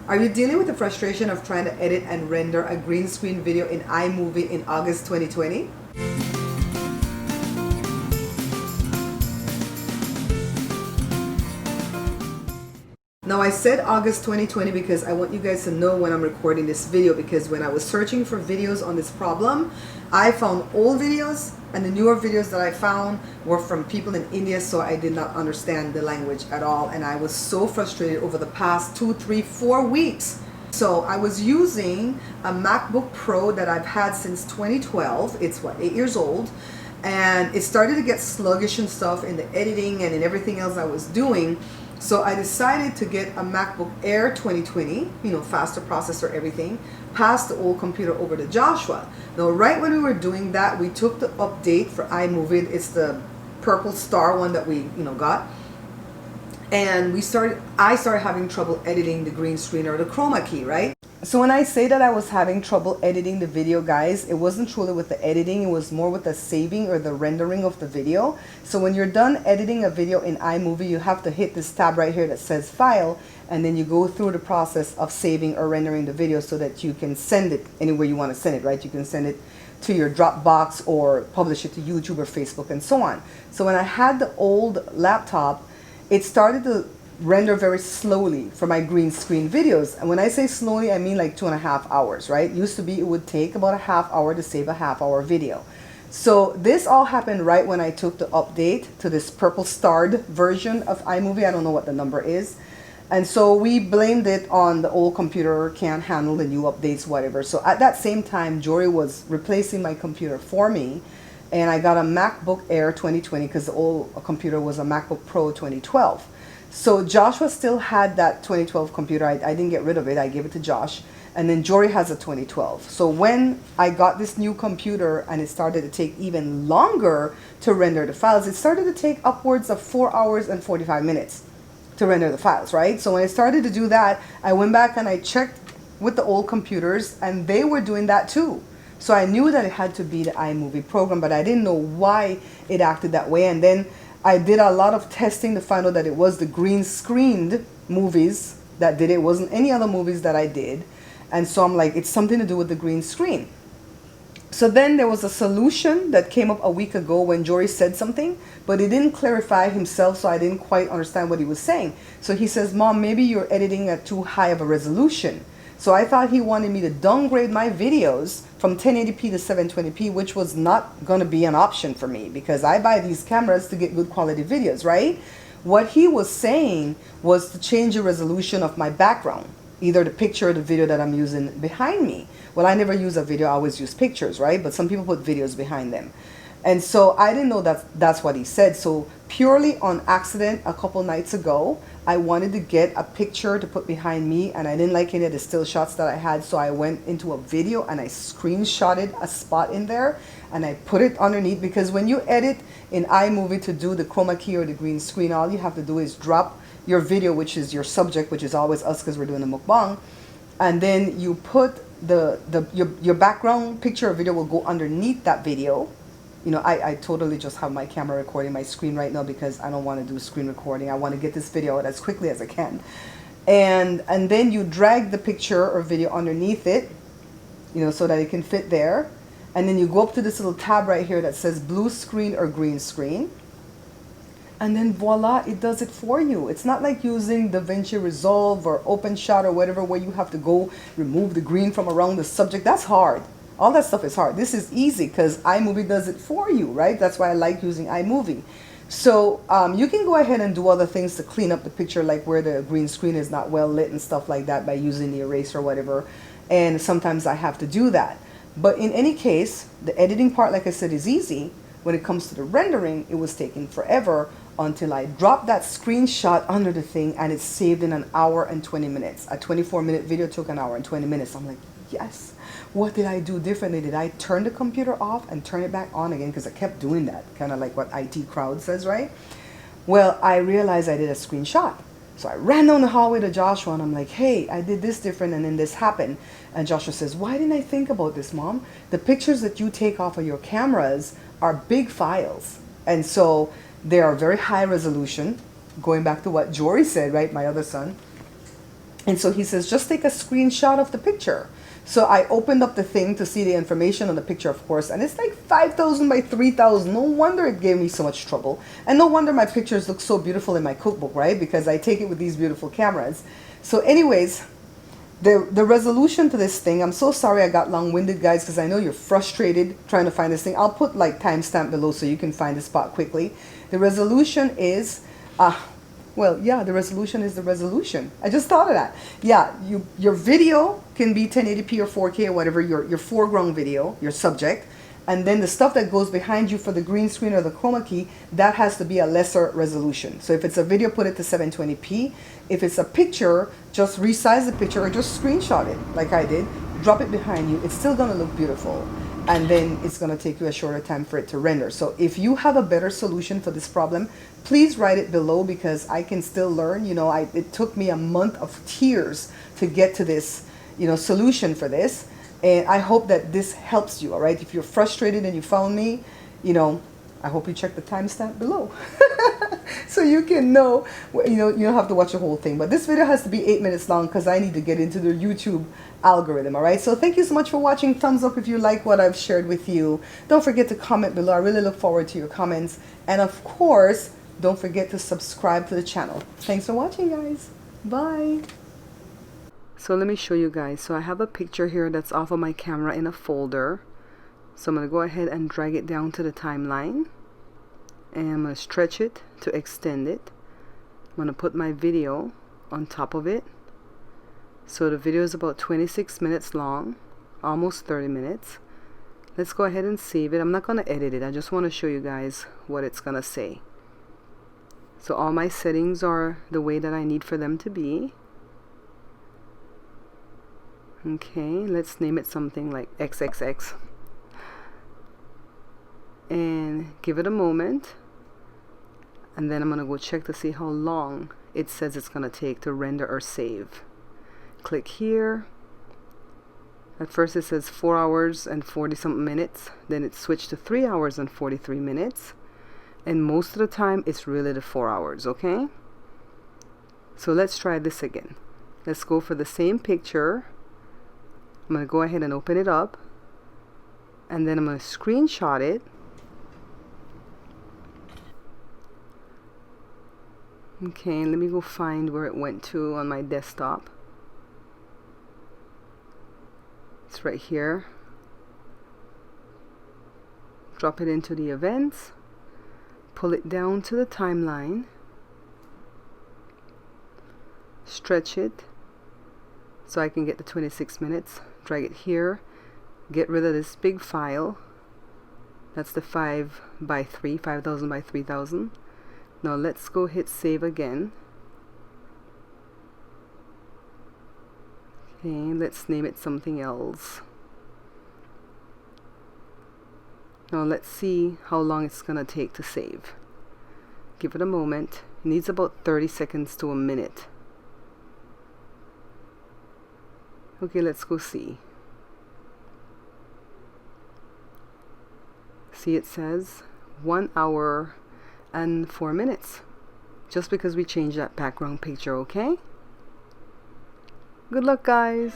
Are you dealing with the frustration of trying to edit and render a green screen video in iMovie in August 2020? Now I said August 2020 because I want you guys to know when I'm recording this video, because when I was searching for videos on this problem, I found old videos, and the newer videos that I found were from people in India, so I did not understand the language at all, and I was so frustrated over the past 2, 3, 4 weeks. So I was using a MacBook Pro that I've had since 2012. It's what, 8 years old, and it started to get sluggish and stuff in the editing and in everything else I was doing. So I decided to get a MacBook Air 2020, faster processor, everything, pass the old computer over to Joshua. Now, right when we were doing that, we took the update for iMovie. It's the purple star one that we, got. And I started having trouble editing the green screen or the chroma key, right? So when I say that I was having trouble editing the video, guys, it wasn't truly with the editing, it was more with the saving or the rendering of the video. So when you're done editing a video in iMovie, you have to hit this tab right here that says File, and then you go through the process of saving or rendering the video so that you can send it anywhere you want to send it, right? You can send it to your Dropbox or publish it to YouTube or Facebook and so on. So when I had the old laptop, it started to render very slowly for my green screen videos. And when I say slowly, I mean like 2.5 hours, right? Used to be it would take about a half hour to save a half-hour video. So this all happened right when I took the update to this purple starred version of iMovie. I don't know what the number is. And so we blamed it on the old computer can't handle the new updates, whatever. So at that same time, Jory was replacing my computer for me, and I got a MacBook Air 2020 because the old computer was a MacBook Pro 2012. So Joshua still had that 2012 computer. I didn't get rid of it. I gave it to Josh. And then Jory has a 2012. So when I got this new computer and it started to take even longer to render the files, it started to take upwards of 4 hours and 45 minutes to render the files, right? So when I started to do that, I went back and I checked with the old computers, and they were doing that too. So I knew that it had to be the iMovie program, but I didn't know why it acted that way. And then I did a lot of testing to find out that it was the green screened movies that did it. It wasn't any other movies that I did. And so I'm like, it's something to do with the green screen. So then there was a solution that came up a week ago when Jory said something, but he didn't clarify himself, so I didn't quite understand what he was saying. So he says, Mom, maybe you're editing at too high of a resolution. So I thought he wanted me to downgrade my videos from 1080p to 720p, which was not going to be an option for me because I buy these cameras to get good quality videos, right? What he was saying was to change the resolution of my background, either the picture or the video that I'm using behind me. Well, I never use a video, I always use pictures, right? But some people put videos behind them. And so I didn't know that's what he said. So purely on accident, a couple nights ago, I wanted to get a picture to put behind me, and I didn't like any of the still shots that I had, so I went into a video and I screenshotted a spot in there and I put it underneath, because when you edit in iMovie to do the chroma key or the green screen, all you have to do is drop your video, which is your subject, which is always us because we're doing a mukbang, and then you put your background picture or video will go underneath that video. I totally just have my camera recording my screen right now because I don't want to do screen recording. I want to get this video out as quickly as I can. And then you drag the picture or video underneath it, so that it can fit there. And then you go up to this little tab right here that says blue screen or green screen. And then voila, it does it for you. It's not like using DaVinci Resolve or OpenShot or whatever, where you have to go remove the green from around the subject. That's hard. All that stuff is hard. This is easy because iMovie does it for you, right? That's why I like using iMovie. So you can go ahead and do other things to clean up the picture, like where the green screen is not well lit and stuff like that, by using the eraser or whatever. And sometimes I have to do that. But in any case, the editing part, like I said, is easy. When it comes to the rendering, it was taking forever until I dropped that screenshot under the thing, and it's saved in 1 hour and 20 minutes. A 24-minute video took 1 hour and 20 minutes. I'm like, yes. What did I do differently? Did I turn the computer off and turn it back on again? Because I kept doing that, kind of like what IT Crowd says, right? Well, I realized I did a screenshot. So I ran down the hallway to Joshua and I'm like, hey, I did this different and then this happened. And Joshua says, why didn't I think about this, Mom? The pictures that you take off of your cameras are big files. And so they are very high resolution, going back to what Jory said, right, my other son. And so he says, just take a screenshot of the picture. So I opened up the thing to see the information on the picture, of course, and it's like 5,000 by 3,000. No wonder it gave me so much trouble. And no wonder my pictures look so beautiful in my cookbook, right? Because I take it with these beautiful cameras. So anyways, the resolution to this thing, I'm so sorry I got long-winded, guys, because I know you're frustrated trying to find this thing. I'll put like timestamp below so you can find the spot quickly. The resolution is... well, yeah, the resolution is the resolution. I just thought of that. Yeah, your video can be 1080p or 4K or whatever, your foreground video, your subject. And then the stuff that goes behind you for the green screen or the chroma key, that has to be a lesser resolution. So if it's a video, put it to 720p. If it's a picture, just resize the picture or just screenshot it like I did. Drop it behind you. It's still going to look beautiful. And then it's going to take you a shorter time for it to render. So if you have a better solution for this problem, please write it below, because I can still learn. You know, it took me a month of tears to get to this, you know, solution for this. And I hope that this helps you, all right? If you're frustrated and you found me, you know, I hope you check the timestamp below. So you can know, you know, you don't have to watch the whole thing. But this video has to be 8 minutes long because I need to get into the YouTube algorithm, all right? So thank you so much for watching. Thumbs up if you like what I've shared with you. Don't forget to comment below. I really look forward to your comments. And of course, don't forget to subscribe to the channel. Thanks for watching, guys. Bye. So let me show you guys. So I have a picture here that's off of my camera in a folder. So I'm going to go ahead and drag it down to the timeline. And I'm going to stretch it to extend it. I'm going to put my video on top of it. So the video is about 26 minutes long, almost 30 minutes. Let's go ahead and save it. I'm not going to edit it. I just want to show you guys what it's going to say. So all my settings are the way that I need for them to be. Okay, let's name it something like XXX. And give it a moment. And then I'm going to go check to see how long it says it's going to take to render or save. Click here. At first it says 4 hours and 40 something minutes. Then it switched to 3 hours and 43 minutes. And most of the time it's really the 4 hours, okay? So let's try this again. Let's go for the same picture. I'm going to go ahead and open it up. And then I'm going to screenshot it. Okay, let me go find where it went to on my desktop. It's right here. Drop it into the events. Pull it down to the timeline. Stretch it so I can get the 26 minutes. Drag it here. Get rid of this big file. That's the 5 by 3, 5,000 by 3,000. Now let's go hit save again. Okay, let's name it something else. Now let's see how long it's gonna take to save. Give it a moment. It needs about 30 seconds to a minute. Okay, let's go see. See, it says 1 hour and 4 minutes. Just because we changed that background picture, okay? Good luck, guys.